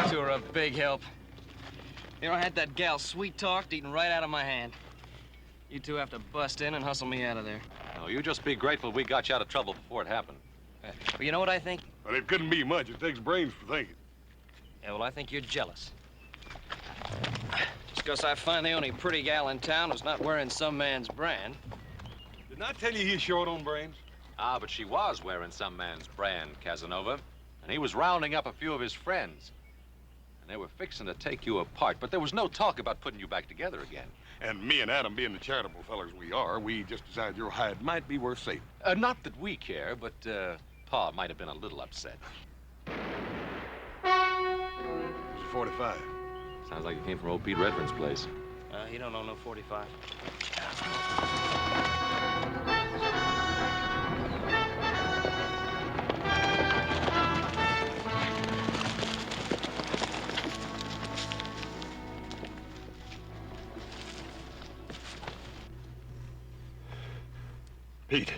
two are a big help. You know, I had that gal sweet-talked, eating right out of my hand. You two have to bust in and hustle me out of there. No, you just be grateful we got you out of trouble before it happened. Well, you know what I think? Well, it couldn't be much. It takes brains for thinking. Yeah, well, I think you're jealous. Just because I find the only pretty gal in town who's not wearing some man's brand. Didn't I tell you he's short on brains? Ah, but she was wearing some man's brand, Casanova. And he was rounding up a few of his friends. And they were fixing to take you apart, but there was no talk about putting you back together again. And me and Adam, being the charitable fellers we are, we just decided your hide might be worth saving. Not that we care, but Pa might have been a little upset. It's 45. Sounds like it came from old Pete Redfern's place. He don't own no 45. Pete.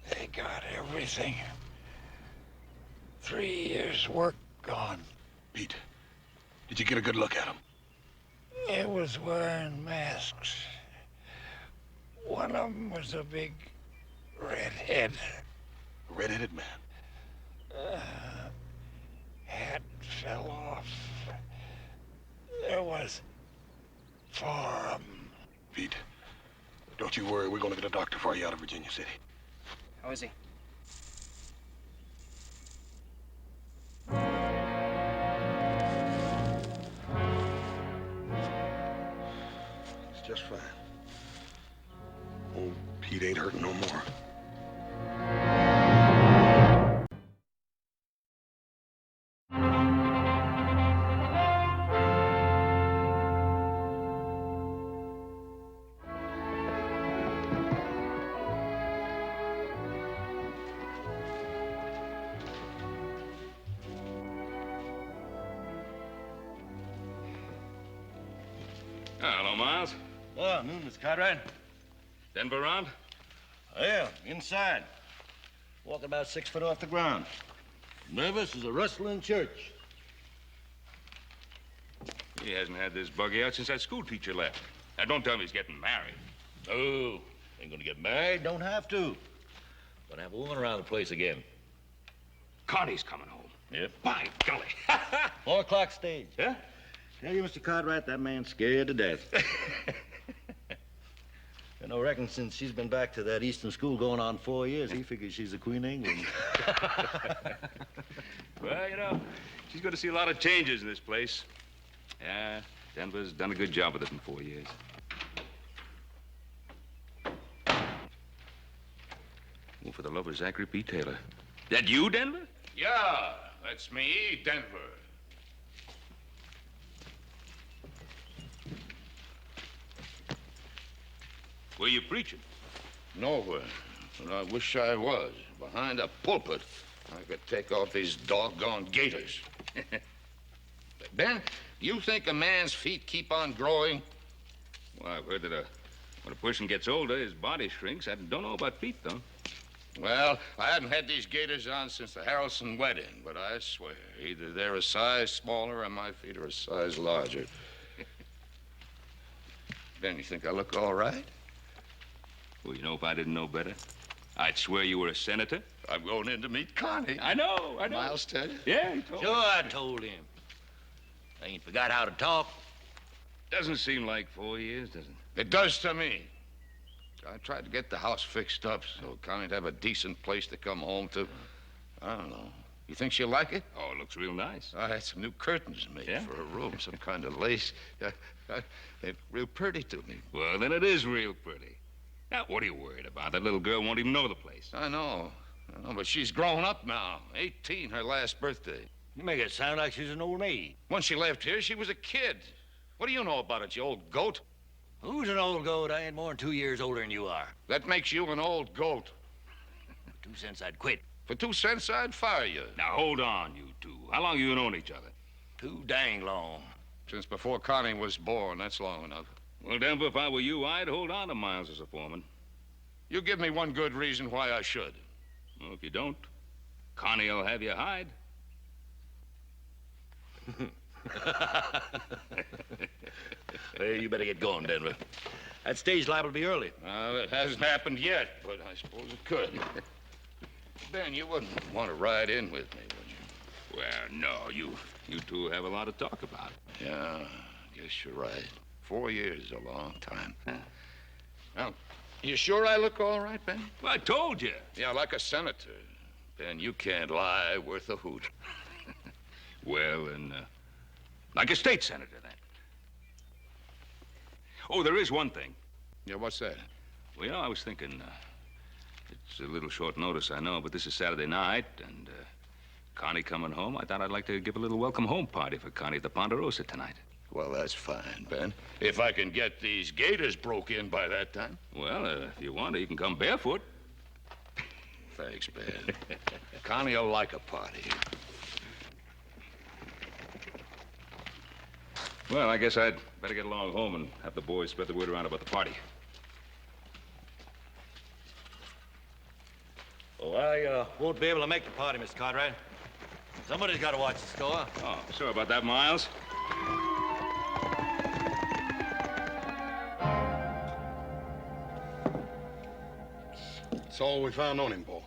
They got everything. 3 years' work gone. Pete, did you get a good look at him? It was wearing masks. One of them was a big redhead. A red-headed man. Hat fell off. There was 4 of them. Pete, don't you worry. We're going to get a doctor for you out of Virginia City. How is he? It's just fine. Old Pete ain't hurting no more. Hello, Miles. Oh, noon, Mr. Cartwright. Denver around? Oh, yeah, inside. Walking about 6 foot off the ground. Nervous as a rustling church. He hasn't had this buggy out since that school teacher left. Now, don't tell me he's getting married. Oh, ain't gonna get married, don't have to. Gonna have a woman around the place again. Connie's coming home. Yep. By golly. 4 o'clock stage. Huh? Tell you, Mr. Cartwright, that man's scared to death. You know, reckon since she's been back to that Eastern school going on 4 years, he figures she's the Queen of England. Well, you know, she's going to see a lot of changes in this place. Yeah, Denver's done a good job with it in 4 years. Oh, for the love of Zachary P. Taylor. That you, Denver? Yeah, that's me, Denver. Where you preaching? Nowhere. But I wish I was. Behind a pulpit, I could take off these doggone gaiters. Ben, you think a man's feet keep on growing? Well, I've heard that when a person gets older, his body shrinks. I don't know about feet, though. Well, I haven't had these gaiters on since the Harrelson wedding, but I swear, either they're a size smaller or my feet are a size larger. Ben, you think I look all right? Well, you know, if I didn't know better, I'd swear you were a senator. I'm going in to meet Connie. I know. Miles tell you? Yeah, he told me. Sure, I told him. I ain't forgot how to talk. Doesn't seem like 4 years, does it? It does to me. I tried to get the house fixed up so Connie'd have a decent place to come home to. I don't know. You think she'll like it? Oh, it looks real nice. I had some new curtains made Yeah? for her room, some kind of lace. They're real pretty to me. Well, then it is real pretty. Now, what are you worried about? That little girl won't even know the place. I know, but she's grown up now. 18, her last birthday. You make it sound like she's an old maid. When she left here, she was a kid. What do you know about it, you old goat? Who's an old goat? I ain't more than 2 years older than you are. That makes you an old goat. For 2 cents, I'd quit. For 2 cents, I'd fire you. Now, hold on, you two. How long you known each other? Too dang long. Since before Connie was born, that's long enough. Well, Denver, if I were you, I'd hold on to Miles as a foreman. You give me one good reason why I should. Well, if you don't, Connie will have you hide. Well, you better get going, Denver. That stage liable to be early. Well, it hasn't happened yet, but I suppose it could. Ben, you wouldn't want to ride in with me, would you? Well, no, you two have a lot to talk about. Yeah, I guess you're right. 4 years is a long time. Well, you sure I look all right, Ben? Well, I told you. Yeah, like a senator. Ben, you can't lie worth a hoot. Well, and like a state senator, then. Oh, there is one thing. Yeah, what's that? Well, you know, I was thinking, it's a little short notice, I know, but this is Saturday night, and Connie coming home. I thought I'd like to give a little welcome home party for Connie at the Ponderosa tonight. Well, that's fine, Ben. If I can get these gators broke in by that time. Well, if you want to, you can come barefoot. Thanks, Ben. Connie will like a party. Well, I guess I'd better get along home and have the boys spread the word around about the party. Oh, I won't be able to make the party, Mr. Conrad. Somebody's got to watch the store. Oh, sorry about that, Miles. That's all we found on him, Paul.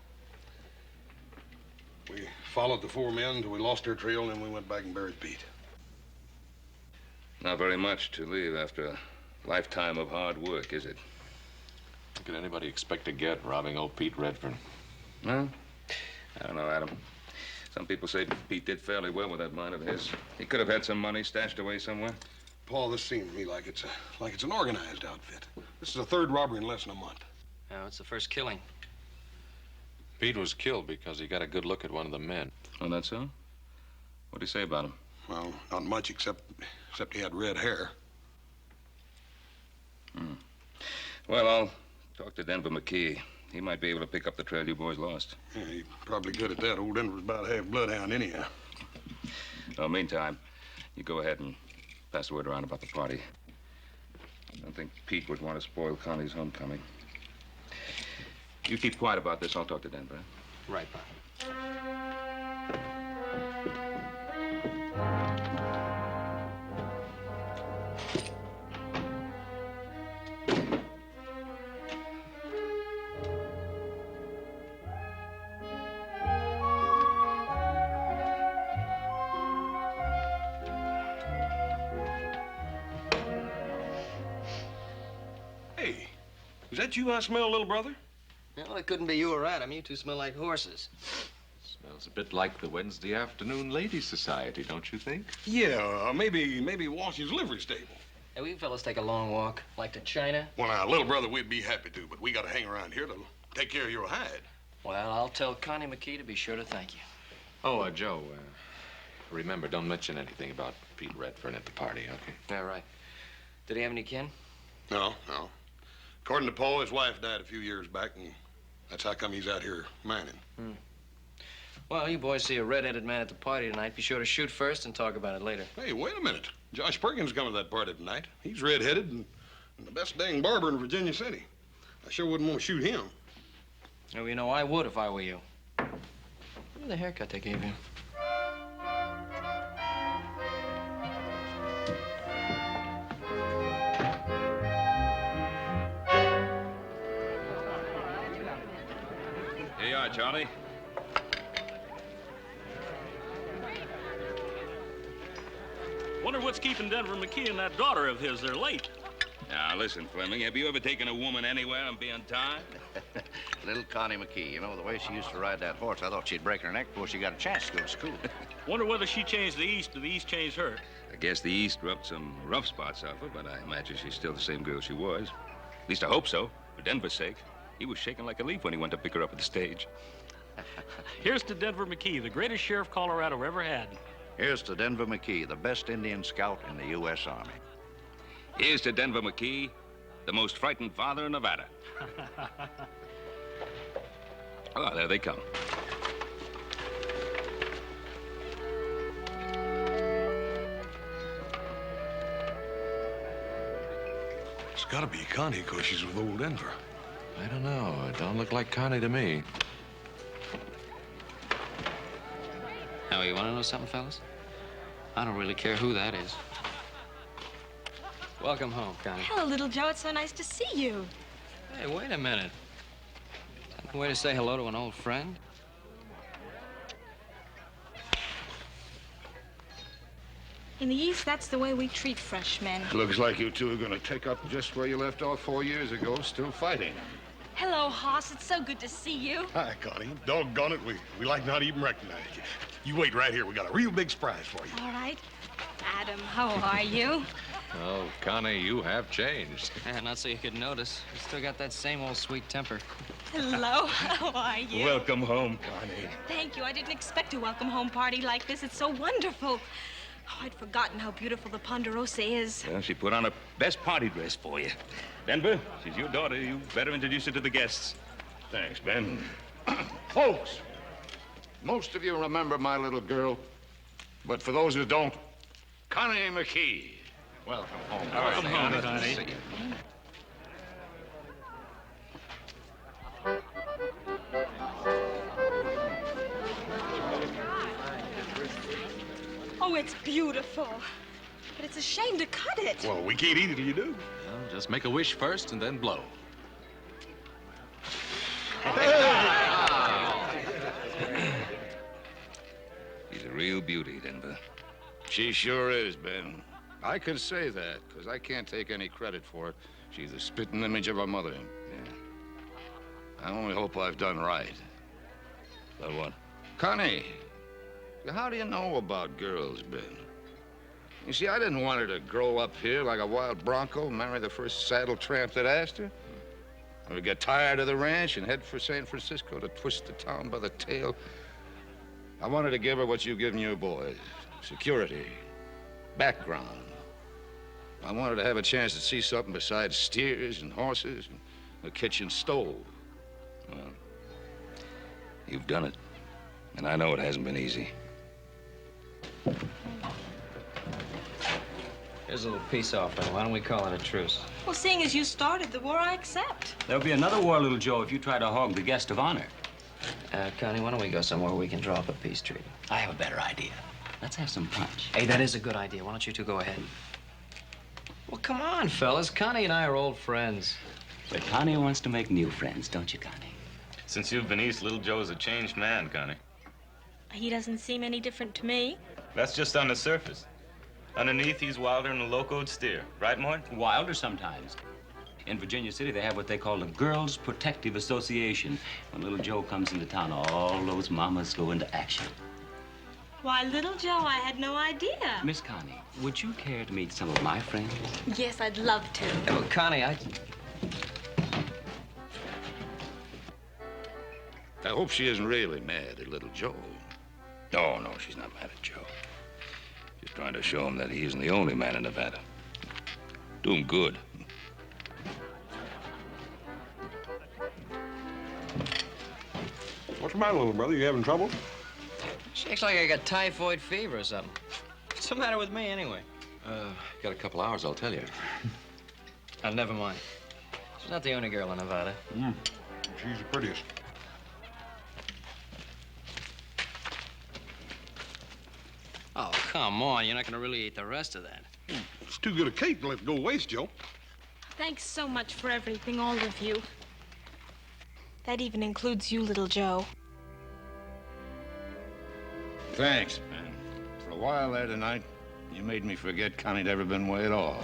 We followed the 4 men until we lost their trail, and then we went back and buried Pete. Not very much to leave after a lifetime of hard work, is it? What could anybody expect to get robbing old Pete Redfern? Well, I don't know, Adam. Some people say Pete did fairly well with that mine of his. He could have had some money stashed away somewhere. Paul, this seems to me like it's an organized outfit. This is the 3rd robbery in less than a month. No, it's the first killing. Pete was killed because he got a good look at one of the men. Oh, that's so? What'd he say about him? Well, not much except he had red hair. Well, I'll talk to Denver McKee. He might be able to pick up the trail you boys lost. Yeah, he's probably good at that. Old Denver's about half bloodhound anyhow. Well, meantime, you go ahead and pass the word around about the party. I don't think Pete would want to spoil Connie's homecoming. You keep quiet about this. I'll talk to Denver. Right, Pop. Hey, is that you I smell, little brother? Well, it couldn't be you or Adam. You two smell like horses. Smells a bit like the Wednesday afternoon ladies' society, don't you think? Yeah, maybe Washington's livery stable. Hey, we fellas take a long walk, like to China. Well, now, little brother, we'd be happy to, but we got to hang around here to take care of your hide. Well, I'll tell Connie McKee to be sure to thank you. Oh, Joe, remember, don't mention anything about Pete Redfern at the party, okay? Yeah, right. Did he have any kin? No. According to Paul, his wife died a few years back, and that's how come he's out here mining. Well, you boys see a red-headed man at the party tonight. Be sure to shoot first and talk about it later. Hey, wait a minute. Josh Perkins coming to that party tonight. He's red-headed and the best dang barber in Virginia City. I sure wouldn't want to shoot him. Oh, you know, I would if I were you. Look at the haircut they gave you. Here you are, Charlie. Wonder what's keeping Denver McKee and that daughter of his. They're late. Now, listen, Fleming, have you ever taken a woman anywhere and be untied? Little Connie McKee, you know, the way she used to ride that horse, I thought she'd break her neck before she got a chance to go to school. Wonder whether she changed the East or the East changed her. I guess the East rubbed some rough spots off her, but I imagine she's still the same girl she was. At least I hope so, for Denver's sake. He was shaking like a leaf when he went to pick her up at the stage. Here's to Denver McKee, the greatest sheriff Colorado ever had. Here's to Denver McKee, the best Indian scout in the U.S. Army. Here's to Denver McKee, the most frightened father in Nevada. Oh, there they come. It's got to be Connie, because she's with old Denver. I don't know. It don't look like Connie to me. Now, you want to know something, fellas? I don't really care who that is. Welcome home, Connie. Hello, little Joe. It's so nice to see you. Hey, wait a minute. Is that the way to say hello to an old friend? In the East, that's the way we treat freshmen. Looks like you two are going to take up just where you left off 4 years ago, still fighting. Hello, Hoss. It's so good to see you. Hi, Connie. Doggone it, we like not even recognize you. You wait right here. We got a real big surprise for you. All right. Adam, how are you? Oh, Connie, you have changed. Yeah, not so you could notice. You still got that same old sweet temper. Hello, how are you? Welcome home, Connie. Thank you. I didn't expect a welcome home party like this. It's so wonderful. Oh, I'd forgotten how beautiful the Ponderosa is. Well, she put on her best party dress for you. Denver, she's your daughter. You better introduce her to the guests. Thanks, Ben. Folks, most of you remember my little girl, but for those who don't, Connie McKee. Welcome home. Welcome home, Connie. Oh, it's beautiful. But it's a shame to cut it. Well, we can't eat it till you do. Well, just make a wish first and then blow. She's a real beauty, Denver. She sure is, Ben. I can say that, because I can't take any credit for it. She's the spitting image of her mother. Yeah. I only hope I've done right. About what? Connie, how do you know about girls, Ben? You see, I didn't want her to grow up here like a wild bronco, marry the first saddle tramp that asked her, or get tired of the ranch and head for San Francisco to twist the town by the tail. I wanted to give her what you've given your boys: security, background. I wanted to have a chance to see something besides steers and horses and a kitchen stove. Well, you've done it. And I know it hasn't been easy. Here's a little peace offering. Why don't we call it a truce? Well, seeing as you started the war, I accept. There'll be another war, little Joe, if you try to hog the guest of honor. Connie, why don't we go somewhere we can draw up a peace treaty? I have a better idea. Let's have some punch. Hey, that is a good idea. Why don't you two go ahead? Well, come on, fellas. Connie and I are old friends. But Connie wants to make new friends, don't you, Connie? Since you've been east, little Joe's a changed man, Connie. He doesn't seem any different to me. That's just on the surface. Underneath, he's wilder than a locoed steer. Right, Mort? Wilder sometimes. In Virginia City, they have what they call the Girls Protective Association. When little Joe comes into town, all those mamas go into action. Why, little Joe, I had no idea. Miss Connie, would you care to meet some of my friends? Yes, I'd love to. Yeah, well, Connie, I hope she isn't really mad at little Joe. No, no, she's not mad at Joe. She's trying to show him that he isn't the only man in Nevada. Do him good. What's the matter, little brother? You having trouble? She acts like I got typhoid fever or something. What's the matter with me, anyway? Got a couple hours, I'll tell you. Never mind. She's not the only girl in Nevada. She's the prettiest. Oh, come on. You're not going to really eat the rest of that. It's too good a cake to let go waste, Joe. Thanks so much for everything, all of you. That even includes you, little Joe. Thanks, man. For a while there tonight, you made me forget Connie'd ever been way at all.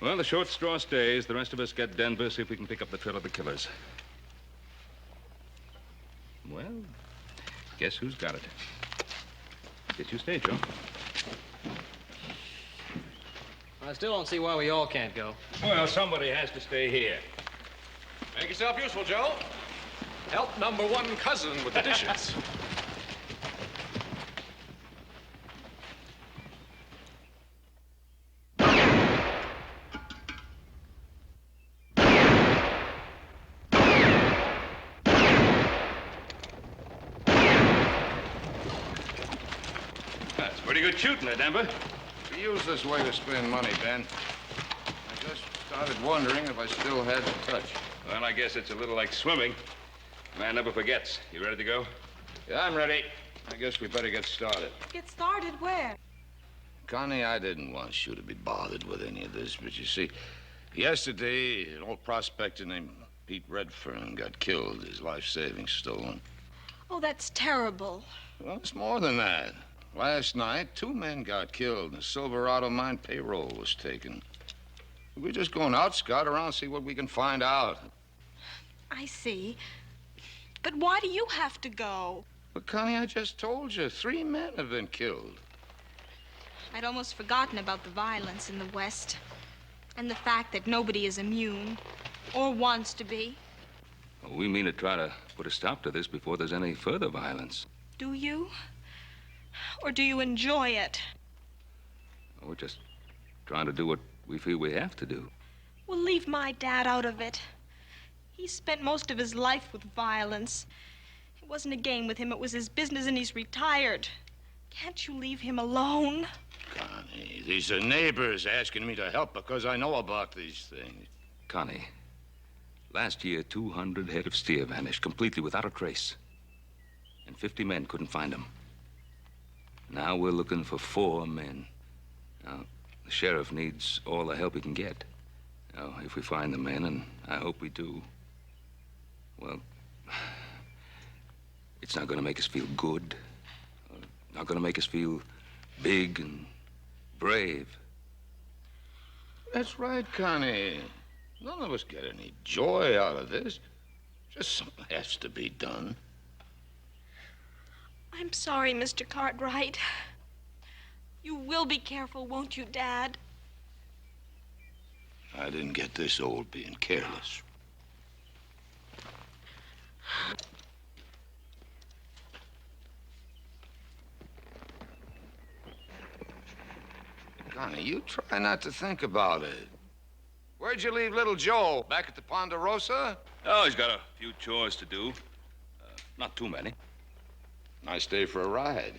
Well, the short straw stays. The rest of us get Denver, see if we can pick up the trail of the killers. Well, guess who's got it? Guess you stay, Joe. I still don't see why we all can't go. Well, somebody has to stay here. Make yourself useful, Joe. Help number one cousin with the dishes. That's pretty good shooting there, Denver. Use this way to spend money, Ben. started wondering if I still had the touch. Well, I guess it's a little like swimming. Man never forgets. You ready to go? Yeah, I'm ready. I guess we better get started. Get started where? Connie, I didn't want you to be bothered with any of this, but you see, yesterday, an old prospector named Pete Redfern got killed, his life savings stolen. Oh, that's terrible. Well, it's more than that. Last night, 2 men got killed, and the Silverado mine payroll was taken. We're just going out, scout around, see what we can find out. I see. But why do you have to go? But, Connie, I just told you, 3 men have been killed. I'd almost forgotten about the violence in the West and the fact that nobody is immune or wants to be. Well, we mean to try to put a stop to this before there's any further violence. Do you? Or do you enjoy it? We're just trying to do what we feel we have to do. Well, leave my dad out of it. He spent most of his life with violence. It wasn't a game with him, it was his business, and he's retired. Can't you leave him alone? Connie, these are neighbors asking me to help because I know about these things. Connie, last year, 200 head of steer vanished completely without a trace. And 50 men couldn't find them. Now we're looking for 4 men. Now, the sheriff needs all the help he can get. Now, if we find the men, and I hope we do, well, it's not going to make us feel good. Not going to make us feel big and brave. That's right, Connie. None of us get any joy out of this. Just something has to be done. I'm sorry, Mr. Cartwright. You will be careful, won't you, Dad? I didn't get this old being careless. Connie, you try not to think about it. Where'd you leave little Joe? Back at the Ponderosa? Oh, he's got a few chores to do. Not too many. Nice day for a ride.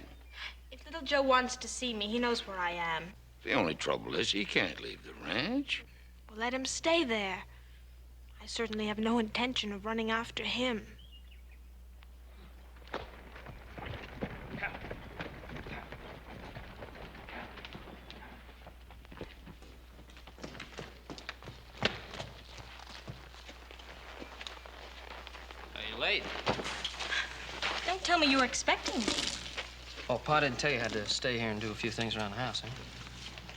If little Joe wants to see me, he knows where I am. The only trouble is he can't leave the ranch. Well, let him stay there. I certainly have no intention of running after him. Late. Don't tell me you were expecting me. Oh, Pa didn't tell you I had to stay here and do a few things around the house, huh?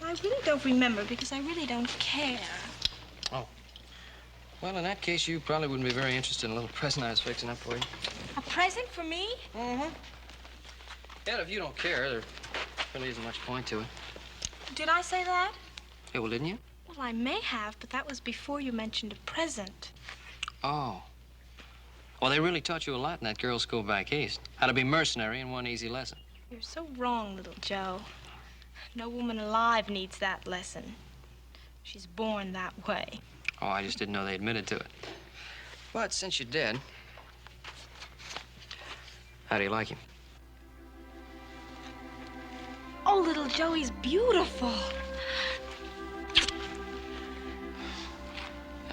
I really don't remember because I really don't care. Oh. Well, in that case, you probably wouldn't be very interested in a little present I was fixing up for you. A present for me? Mm-hmm. Yeah, if you don't care, there really isn't much point to it. Did I say that? Yeah, well, didn't you? Well, I may have, but that was before you mentioned a present. Oh. Well, they really taught you a lot in that girls' school back east. How to be mercenary in one easy lesson. You're so wrong, little Joe. No woman alive needs that lesson. She's born that way. Oh, I just didn't know they admitted to it. But since you did, how do you like him? Oh, little Joe, he's beautiful.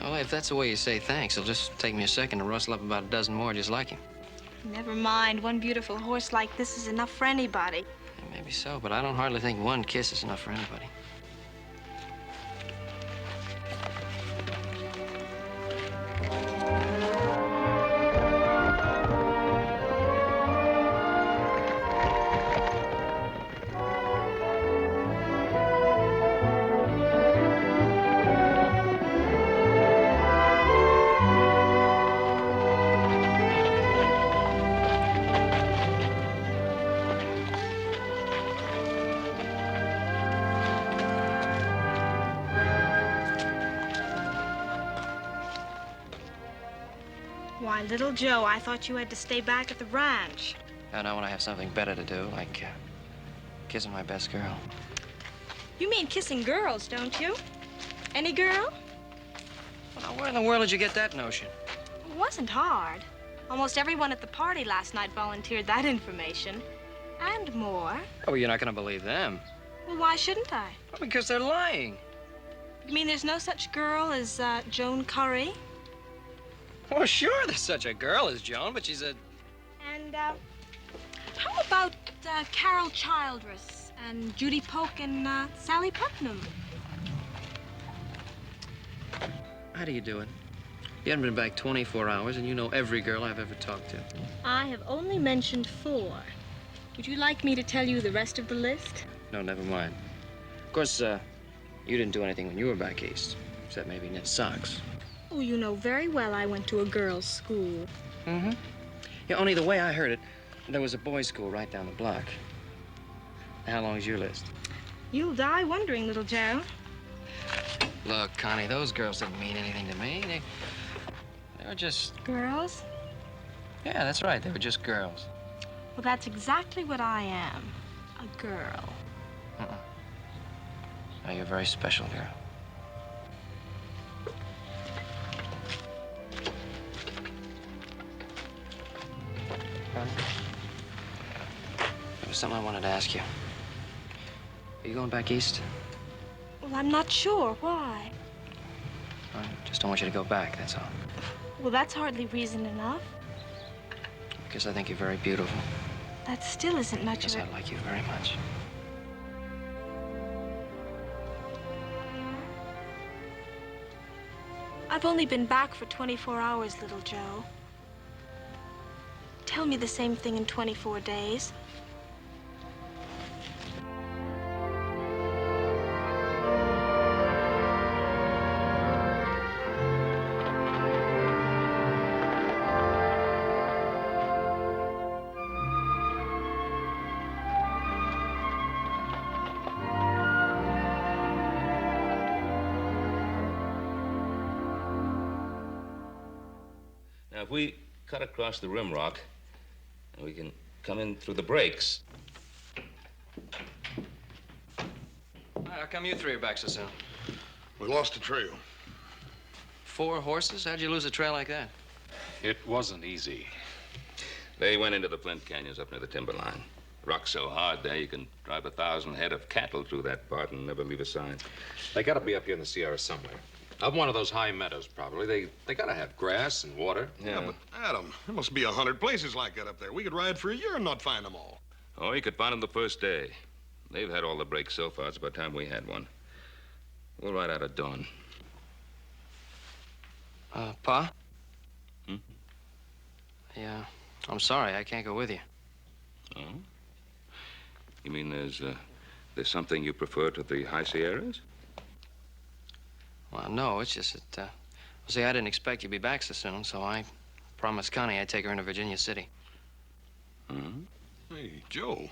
Well, if that's the way you say thanks, it'll just take me a second to rustle up about a dozen more just like him. Never mind. One beautiful horse like this is enough for anybody. Maybe so, but I don't hardly think one kiss is enough for anybody. Why, little Joe, I thought you had to stay back at the ranch. I know when I have something better to do, like kissing my best girl. You mean kissing girls, don't you? Any girl? Well, now, where in the world did you get that notion? It wasn't hard. Almost everyone at the party last night volunteered that information. And more. Oh, you're not going to believe them. Well, why shouldn't I? Well, because they're lying. You mean there's no such girl as Joan Curry? Oh, sure, there's such a girl as Joan, but she's a... And, how about Carol Childress and Judy Polk and Sally Putnam? How do you do it? You haven't been back 24 hours, and you know every girl I've ever talked to. I have only mentioned 4. Would you like me to tell you the rest of the list? No, never mind. Of course, you didn't do anything when you were back east, except maybe knit socks. Oh, you know very well I went to a girls' school. Mm-hmm. Yeah, only the way I heard it, there was a boys' school right down the block. How long is your list? You'll die wondering, little Joe. Look, Connie, those girls didn't mean anything to me. They were just... Girls? Yeah, that's right. They were just girls. Well, that's exactly what I am. A girl. Oh, you're a very special girl. There was something I wanted to ask you. Are you going back east? Well, I'm not sure. Why? I just don't want you to go back, that's all. Well, that's hardly reason enough. Because I think you're very beautiful. That still isn't much Because of it. I like you very much. I've only been back for 24 hours, little Joe. Tell me the same thing in 24 days. Now, if we cut across the rim rock, we can come in through the breaks. How come you 3 are back so soon? We lost the trail. 4 horses? How'd you lose a trail like that? It wasn't easy. They went into the Flint Canyons up near the timberline. Rock's so hard there, you can drive 1,000 head of cattle through that part and never leave a sign. They gotta be up here in the Sierra somewhere. Up one of those high meadows, probably. They gotta have grass and water. Yeah, but Adam, there must be 100 places like that up there. We could ride for a year and not find them all. Oh, you could find them the first day. They've had all the breaks so far. It's about time we had one. We'll ride out at dawn. Pa? Hmm? Yeah, I'm sorry. I can't go with you. Oh? You mean there's something you prefer to the high Sierras? Well, no, it's just that, well, see, I didn't expect you'd be back so soon, so I promised Connie I'd take her into Virginia City. Mm-hmm. Hey, Joe,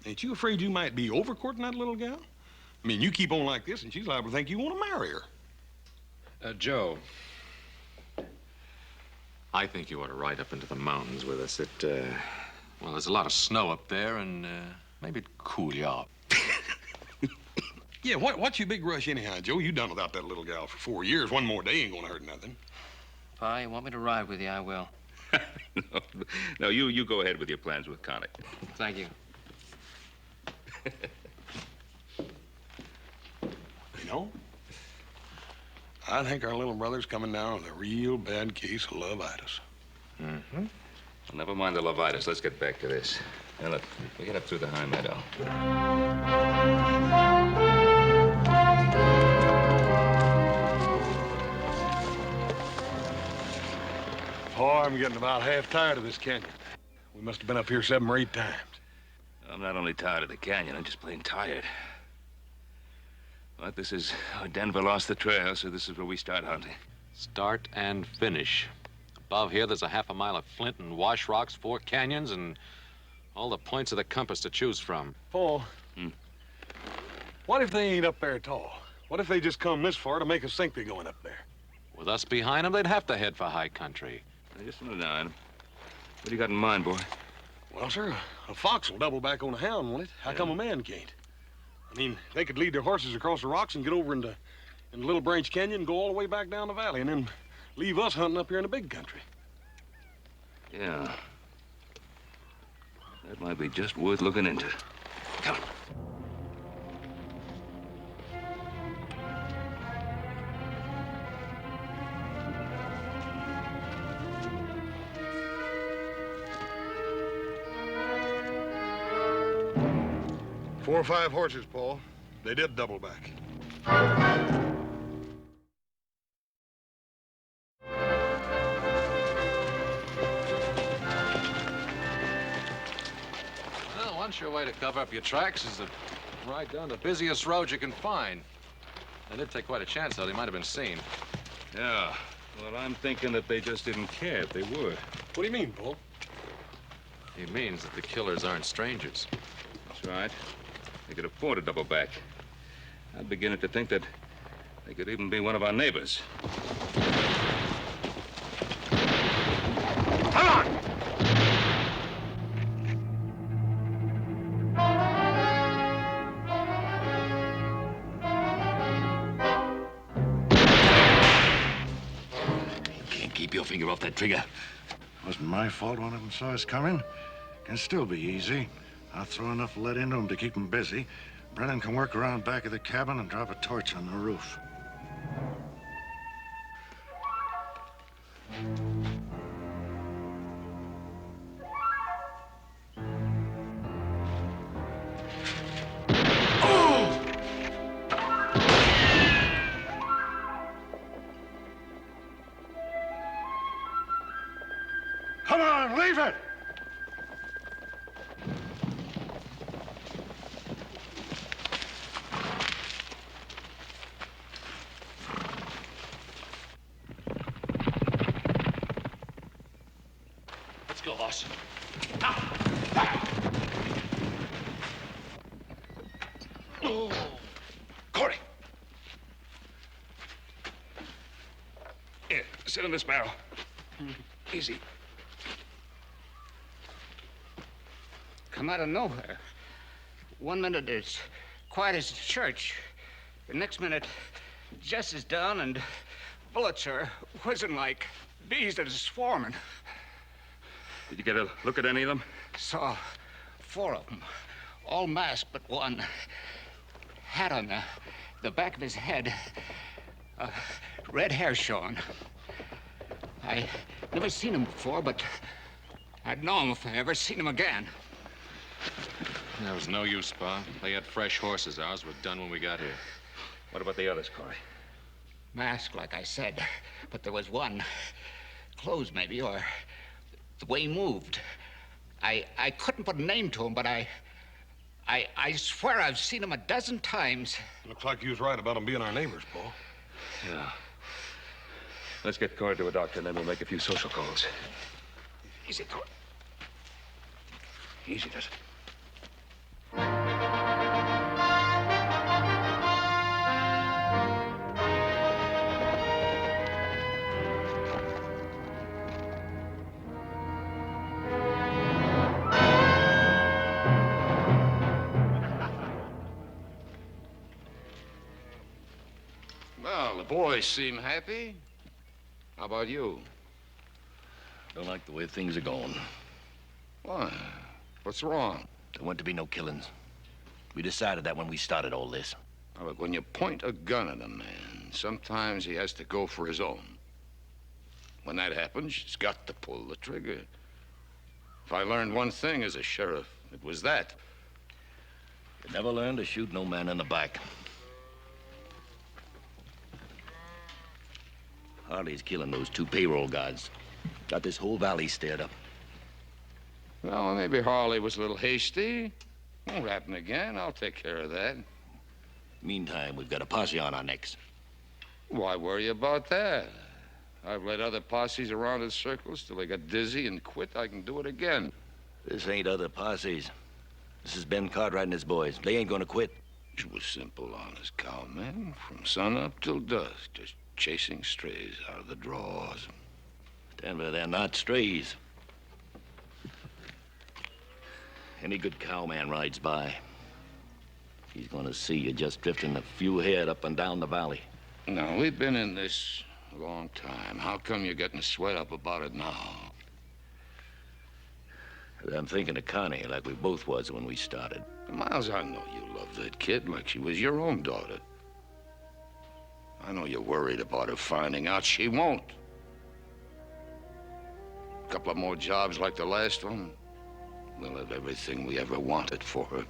ain't you afraid you might be overcourting that little gal? I mean, you keep on like this, and she's liable to think you want to marry her. Joe, I think you ought to ride up into the mountains with us. Well, there's a lot of snow up there, and maybe it'd cool you off. Yeah, what's your big rush anyhow, Joe? You done without that little gal for 4 years. One more day ain't gonna hurt nothing. Pa, you want me to ride with you, I will. No, you go ahead with your plans with Connie. Thank you. You know, I think our little brother's coming down with a real bad case of lovitis. Mm-hmm. Well, never mind the lovitis. Let's get back to this. Now, look, we get up through the high meadow. Oh, I'm getting about half tired of this canyon. We must have been up here 7 or 8 times. I'm not only tired of the canyon, I'm just plain tired. But this is... Denver lost the trail, so this is where we start hunting. Start and finish. Above here, there's a half a mile of flint and wash rocks, 4 canyons, and all the points of the compass to choose from. Paul, what if they ain't up there at all? What if they just come this far to make us think they're going up there? With us behind them, they'd have to head for high country. Now, just slow down. What do you got in mind, boy? Well, sir, a fox will double back on a hound, won't it? How come a man can't? I mean, they could lead their horses across the rocks and get over into Little Branch Canyon and go all the way back down the valley and then leave us hunting up here in the big country. Yeah. That might be just worth looking into. Come on. 4 or 5 horses, Paul. They did double back. Well, one sure way to cover up your tracks is to ride down the busiest road you can find. They did take quite a chance, though. They might have been seen. Yeah. Well, I'm thinking that they just didn't care if they were. What do you mean, Paul? He means that the killers aren't strangers. That's right. They could afford a double back. I'm beginning to think that they could even be one of our neighbors. Come on! Keep your finger off that trigger. Wasn't my fault one of them saw us coming. Can still be easy. I'll throw enough lead into them to keep them busy. Brennan can work around back of the cabin and drop a torch on the roof. Come on, leave it! Let's go, boss. Oh. Corey! Here, sit on this barrel. Easy. Come out of nowhere. 1 minute it's quiet as a church. The next minute, Jess is down and bullets are whizzing like bees that are swarming. Did you get a look at any of them? Saw 4 of them, all masked but one. Hat on the back of his head. Red hair showing. I never seen him before, but I'd know him if I ever seen him again. There was no use, Pa. They had fresh horses. Ours were done when we got here. What about the others, Corey? Masked, like I said, but there was one. Clothes, maybe, or the way he moved. I couldn't put a name to him, but I swear I've seen him a dozen times. Looks like you was right about them being our neighbors, Paul. Yeah. Let's get Corey to a doctor, and then we'll make a few social calls. Easy, Corey. Easy, does it? Well, the boys seem happy. How about you? Don't like the way things are going. Why? What's wrong? There weren't to be no killings. We decided that when we started all this. Now, look, when you point a gun at a man, sometimes he has to go for his own. When that happens, he's got to pull the trigger. If I learned one thing as a sheriff, it was that. You never learned to shoot no man in the back. Harley's killing those 2 payroll guards. Got this whole valley stirred up. Well, maybe Harley was a little hasty. Won't happen again. I'll take care of that. Meantime, we've got a posse on our necks. Why worry about that? I've led other posses around in circles till they got dizzy and quit. I can do it again. This ain't other posses. This is Ben Cartwright and his boys. They ain't gonna quit. You was simple, honest cowman. From sunup till dusk, just chasing strays out of the draws. Denver, they're not strays. Any good cowman rides by, he's gonna see you just drifting a few head up and down the valley. Now, we've been in this a long time. How come you're getting sweat up about it now? I'm thinking of Connie like we both was when we started. Miles, I know you love that kid like she was your own daughter. I know you're worried about her finding out. She won't. A couple of more jobs like the last one, we'll have everything we ever wanted for her.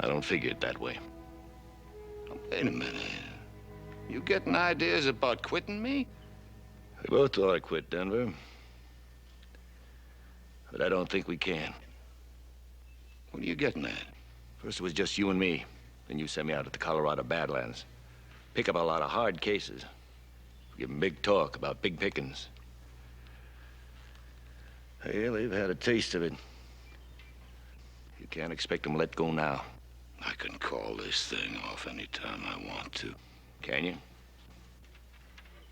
I don't figure it that way. Now, wait a minute. You getting ideas about quitting me? We both ought to quit, Denver. But I don't think we can. What are you getting at? First it was just you and me. Then you sent me out to the Colorado Badlands. Pick up a lot of hard cases. Give them big talk about big pickings. Well, they've had a taste of it. You can't expect them to let go now. I can call this thing off any time I want to. Can you?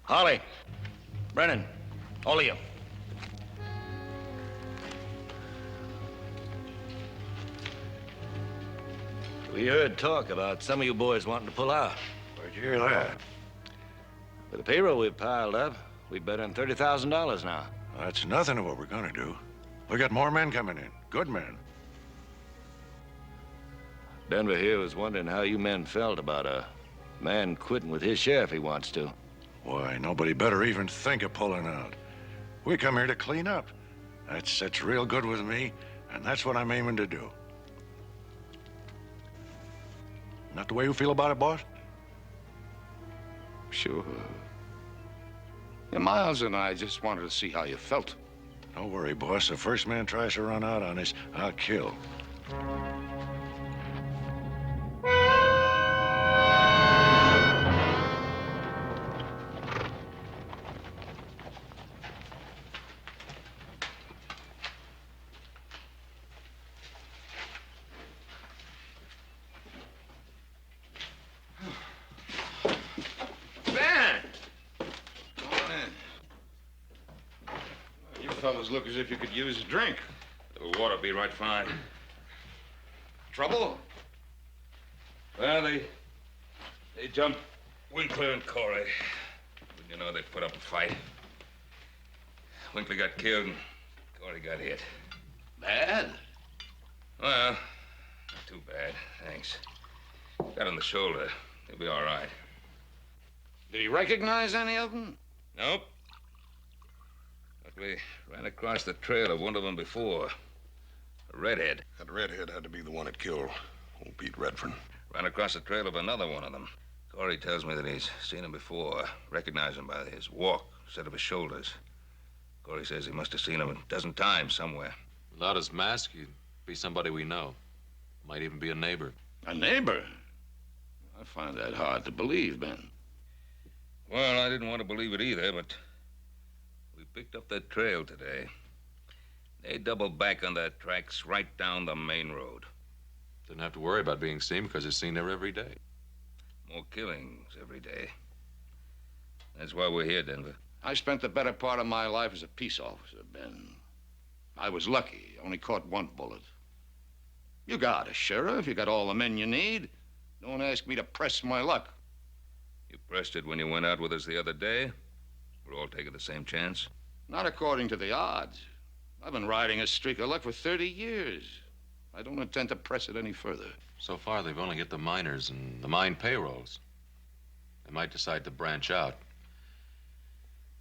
Holly, Brennan, all of you. We heard talk about some of you boys wanting to pull out. Where'd you hear that? With the payroll we've piled up, we've better than $30,000 now. That's nothing to what we're gonna do. We got more men coming in. Good men. Denver here was wondering how you men felt about a man quitting with his share if he wants to. Why, nobody better even think of pulling out. We come here to clean up. That sits real good with me, and that's what I'm aiming to do. Not the way you feel about it, boss? Sure. Yeah, Miles and I just wanted to see how you felt. Don't worry, boss. The first man tries to run out on us, I'll kill. Fellas look as if you could use a drink. The water be right fine. Trouble? Well, they jumped Winkler and Corey. But you know, they put up a fight. Winkler got killed and Corey got hit. Bad? Well, not too bad, thanks. Got on the shoulder. He'll be all right. Did he recognize any of them? Nope. But we ran across the trail of one of them before. A redhead. That redhead had to be the one that killed old Pete Redfern. Ran across the trail of another one of them. Corey tells me that he's seen him before, recognized him by his walk, set of his shoulders. Corey says he must have seen him a dozen times somewhere. Without his mask, he'd be somebody we know. Might even be a neighbor. A neighbor? I find that hard to believe, Ben. Well, I didn't want to believe it either, but we picked up that trail today. They doubled back on their tracks right down the main road. Didn't have to worry about being seen because he's seen there every day. More killings every day. That's why we're here, Denver. I spent the better part of my life as a peace officer, Ben. I was lucky. Only caught one bullet. You got a sheriff. You got all the men you need. Don't ask me to press my luck. You pressed it when you went out with us the other day. We're all taking the same chance. Not according to the odds. I've been riding a streak of luck for 30 years. I don't intend to press it any further. So far, they've only hit the miners and the mine payrolls. They might decide to branch out.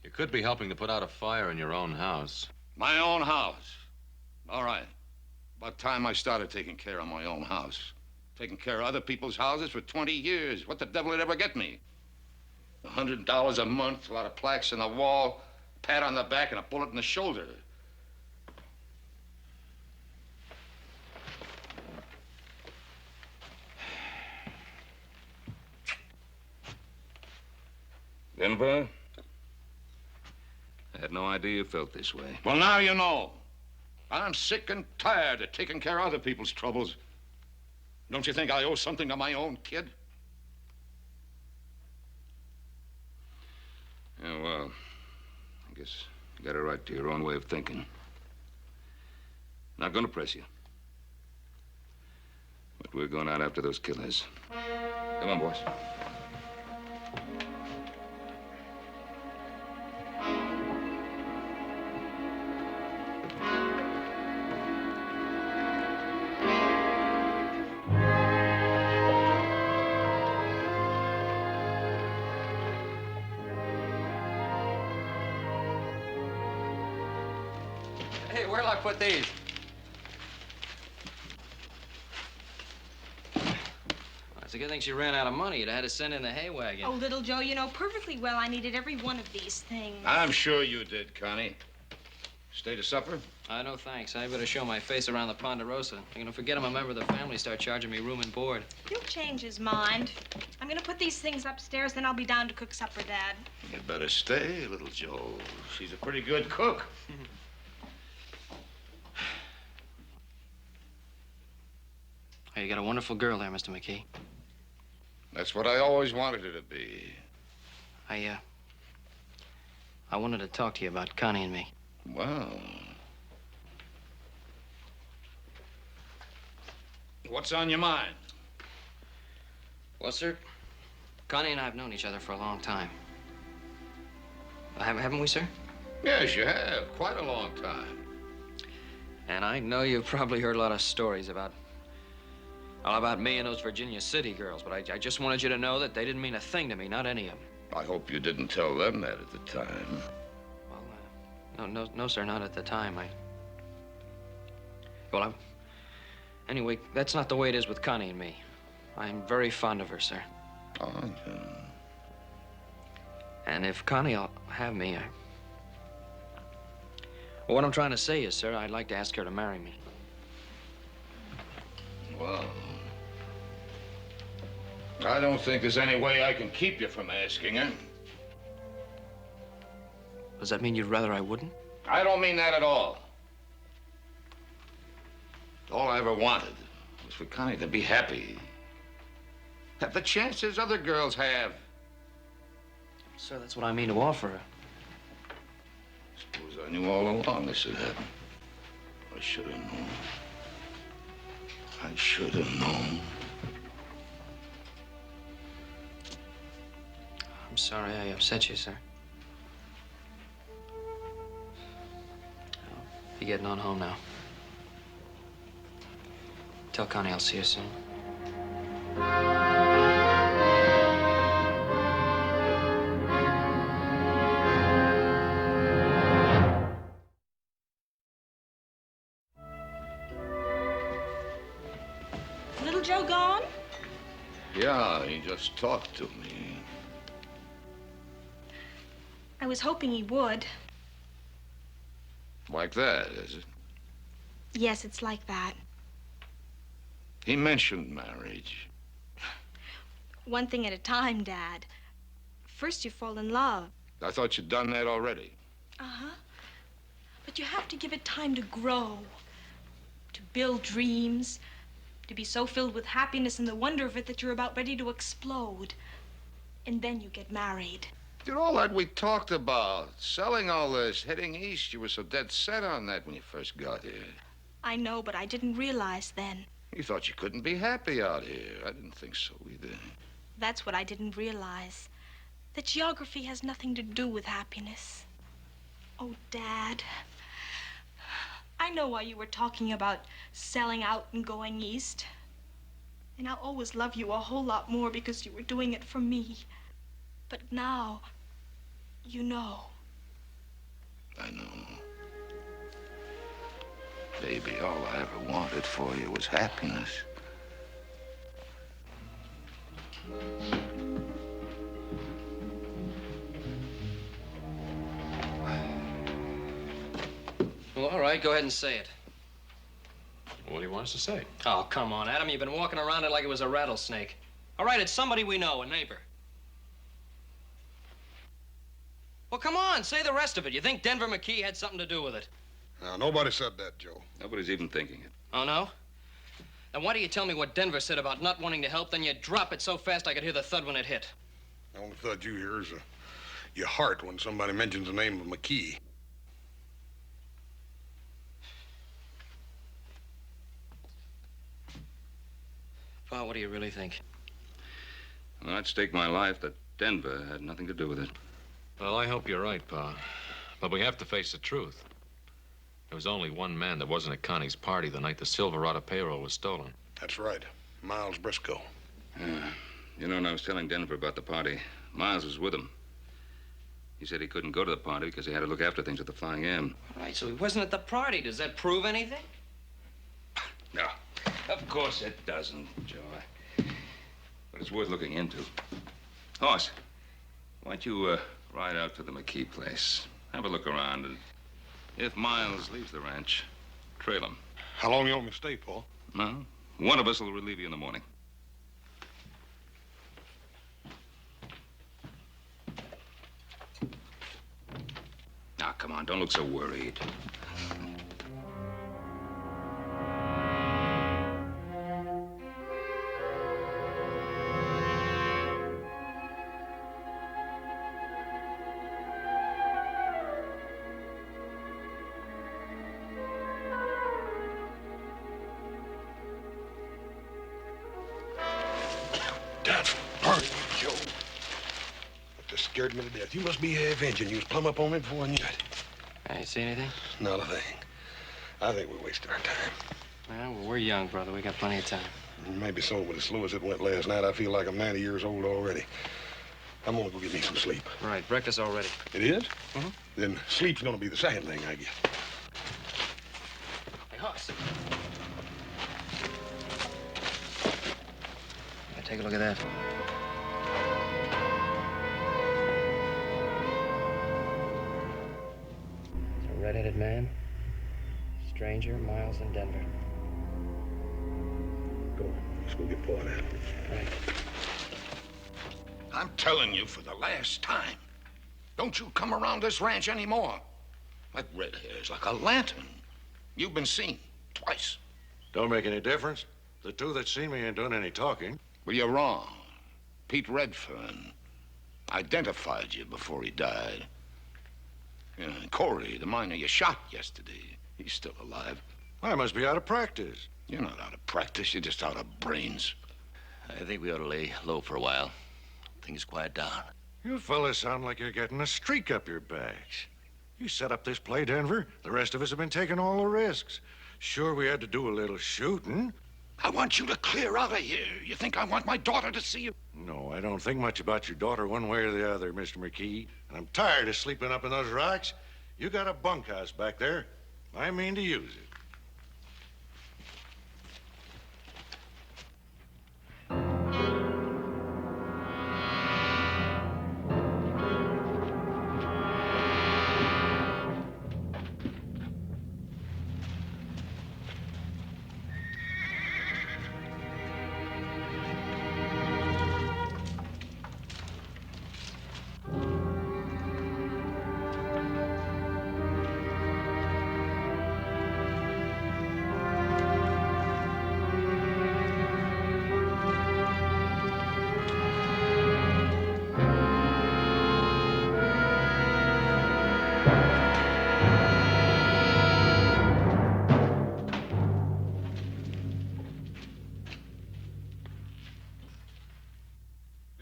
You could be helping to put out a fire in your own house. My own house? All right. About time I started taking care of my own house. Taking care of other people's houses for 20 years. What the devil would ever get me? $100 a month, a lot of plaques on the wall, a pat on the back, and a bullet in the shoulder. Denver? I had no idea you felt this way. Well, now you know. I'm sick and tired of taking care of other people's troubles. Don't you think I owe something to my own kid? Yeah, well, I guess you got a right to your own way of thinking. Not gonna press you. But we're going out after those killers. Come on, boys. Hey, where'll I put these? It's a good thing she ran out of money. You'd have had to send in the hay wagon. Oh, little Joe, you know perfectly well I needed every one of these things. I'm sure you did, Connie. Stay to supper? No thanks. I better show my face around the Ponderosa. I'm gonna forget I'm a member of the family, start charging me room and board. He'll change his mind. I'm gonna put these things upstairs, then I'll be down to cook supper, Dad. You'd better stay, little Joe. She's a pretty good cook. Hey, you got a wonderful girl there, Mr. McKee. That's what I always wanted her to be. I wanted to talk to you about Connie and me. Well. What's on your mind? Well, sir, Connie and I have known each other for a long time. Haven't we, sir? Yes, you have. Quite a long time. And I know you've probably heard a lot of stories about me and those Virginia City girls, but I just wanted you to know that they didn't mean a thing to me, not any of them. I hope you didn't tell them that at the time. Well, no, sir, not at the time. Anyway, that's not the way it is with Connie and me. I'm very fond of her, sir. Oh, yeah. And if Connie'll have me, well, what I'm trying to say is, sir, I'd like to ask her to marry me. Well, I don't think there's any way I can keep you from asking her. Does that mean you'd rather I wouldn't? I don't mean that at all. All I ever wanted was for Connie to be happy. Have the chances other girls have. Sir, that's what I mean to offer her. Suppose I knew all along this would happen. I should have known. I should have known. I'm sorry I upset you, sir. I'll be getting on home now. Tell Connie I'll see her soon. Little Joe gone? Yeah, he just talked to me. I was hoping he would. Like that, is it? Yes, it's like that. He mentioned marriage. One thing at a time, Dad. First you fall in love. I thought you'd done that already. Uh-huh. But you have to give it time to grow, to build dreams, to be so filled with happiness and the wonder of it that you're about ready to explode. And then you get married. Did all that we talked about, selling all this, heading east, you were so dead set on that when you first got here. I know, but I didn't realize then. You thought you couldn't be happy out here. I didn't think so either. That's what I didn't realize. That geography has nothing to do with happiness. Oh, Dad. I know why you were talking about selling out and going east. And I'll always love you a whole lot more because you were doing it for me. But now, you know. I know. Baby, all I ever wanted for you was happiness. Well, all right, go ahead and say it. What do you want us to say? Oh, come on, Adam. You've been walking around it like it was a rattlesnake. All right, it's somebody we know, a neighbor. Well, come on, say the rest of it. You think Denver McKee had something to do with it? Now, nobody said that, Joe. Nobody's even thinking it. Oh, no? Then why do you tell me what Denver said about not wanting to help, then you drop it so fast I could hear the thud when it hit? The only thud you hear is your heart when somebody mentions the name of McKee. Pa, what do you really think? Well, I'd stake my life that Denver had nothing to do with it. Well, I hope you're right, Pa. But we have to face the truth. There was only one man that wasn't at Connie's party the night the Silverado payroll was stolen. That's right. Miles Briscoe. Yeah. You know, when I was telling Denver about the party, Miles was with him. He said he couldn't go to the party because he had to look after things at the Flying M. All right, so he wasn't at the party. Does that prove anything? No, of course it doesn't, Joe. but it's worth looking into. Hoss, why don't you ride out to the McKee place? Have a look around, and if Miles leaves the ranch, trail him. How long you want me to stay, Paul? No, one of us will relieve you in the morning. Now, come on, don't look so worried. Scared me to death. You must be avenging. You was plumb up on me before I knew it. I ain't see anything? Not a thing. I think we wasted our time. Well, we're young, brother. We got plenty of time. Maybe so, but as slow as it went last night, I feel like I'm 90 years old already. I'm gonna go get me some sleep. Right, breakfast already. It is? Mm-hmm. Then sleep's gonna be the second thing I get. Hey, Hoss. Take a look at that. Red-headed man, stranger, Miles in Denver. Go on, let's go get Paul out. Right. I'm telling you for the last time, don't you come around this ranch anymore. That red hair's like a lantern. You've been seen twice. Don't make any difference. The two that seen me ain't doing any talking. Well, you're wrong. Pete Redfern identified you before he died. Yeah, and Corey, the miner you shot yesterday, he's still alive. I must be out of practice. You're not out of practice. You're just out of brains. I think we ought to lay low for a while. Things quiet down. You fellas sound like you're getting a streak up your backs. You set up this play, Denver. The rest of us have been taking all the risks. Sure, we had to do a little shooting. I want you to clear out of here. You think I want my daughter to see you? No, I don't think much about your daughter one way or the other, Mr. McKee. And I'm tired of sleeping up in those rocks. You got a bunkhouse back there. I mean to use it.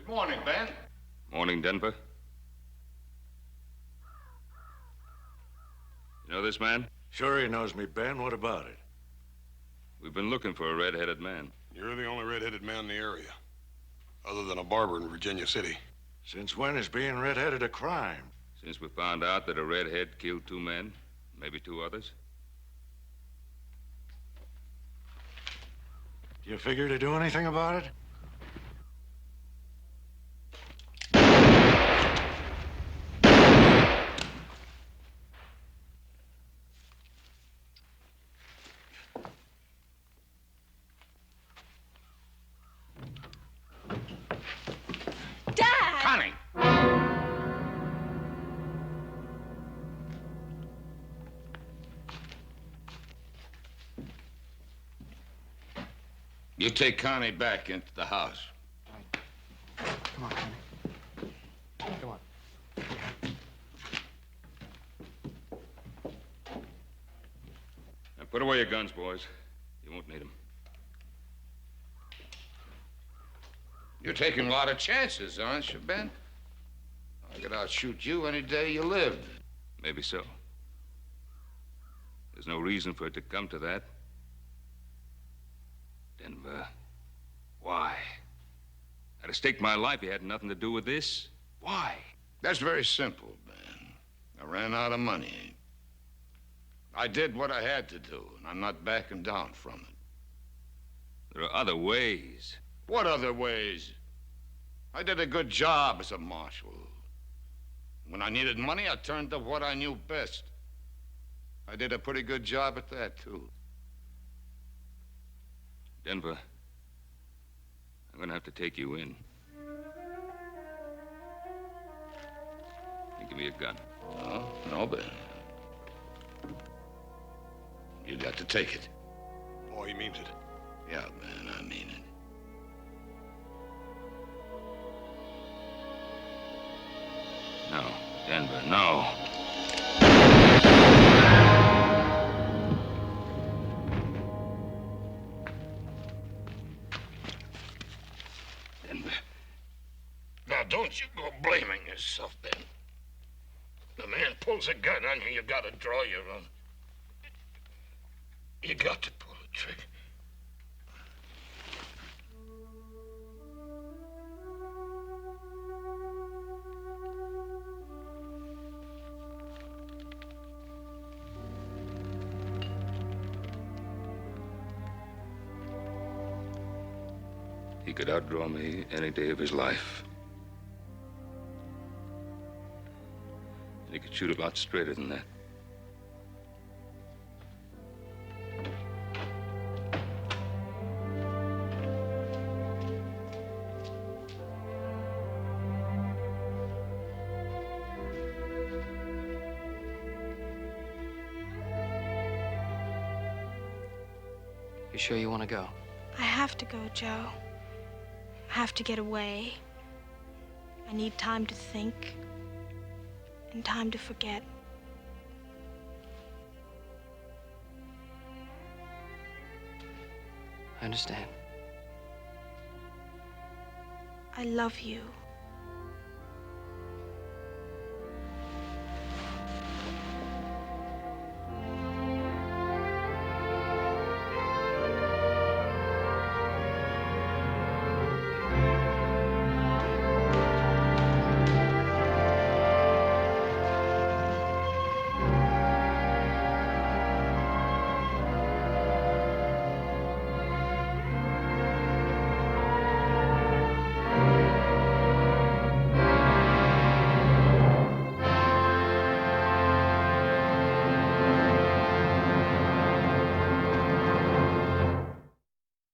Morning, Ben. Morning, Denver. You know this man? Sure he knows me, Ben. What about it? We've been looking for a red-headed man. You're the only red-headed man in the area, other than a barber in Virginia City. Since when is being red-headed a crime? Since we found out that a redhead killed 2 men, maybe 2 others. Do you figure to do anything about it? Connie! You take Connie back into the house. Come on, Connie. Come on. Now put away your guns, boys. You won't need them. You're taking a lot of chances, aren't you, Ben? I could outshoot you any day you lived. Maybe so. There's no reason for it to come to that. Denver, why? I'd have staked my life. You had nothing to do with this. Why? That's very simple, Ben. I ran out of money. I did what I had to do, and I'm not backing down from it. There are other ways. What other ways? I did a good job as a marshal. When I needed money, I turned to what I knew best. I did a pretty good job at that, too. Denver, I'm gonna have to take you in. Give me a gun. No, but you got to take it. Oh, he means it. Yeah, man, I mean it. No, Denver, no. Denver. Now, don't you go blaming yourself, Ben. The man pulls a gun on you, you gotta draw your own. You got to pull the trigger. He could outdraw me any day of his life. And he could shoot a lot straighter than that. You sure you want to go? I have to go, Joe. I have to get away. I need time to think and time to forget. I understand. I love you.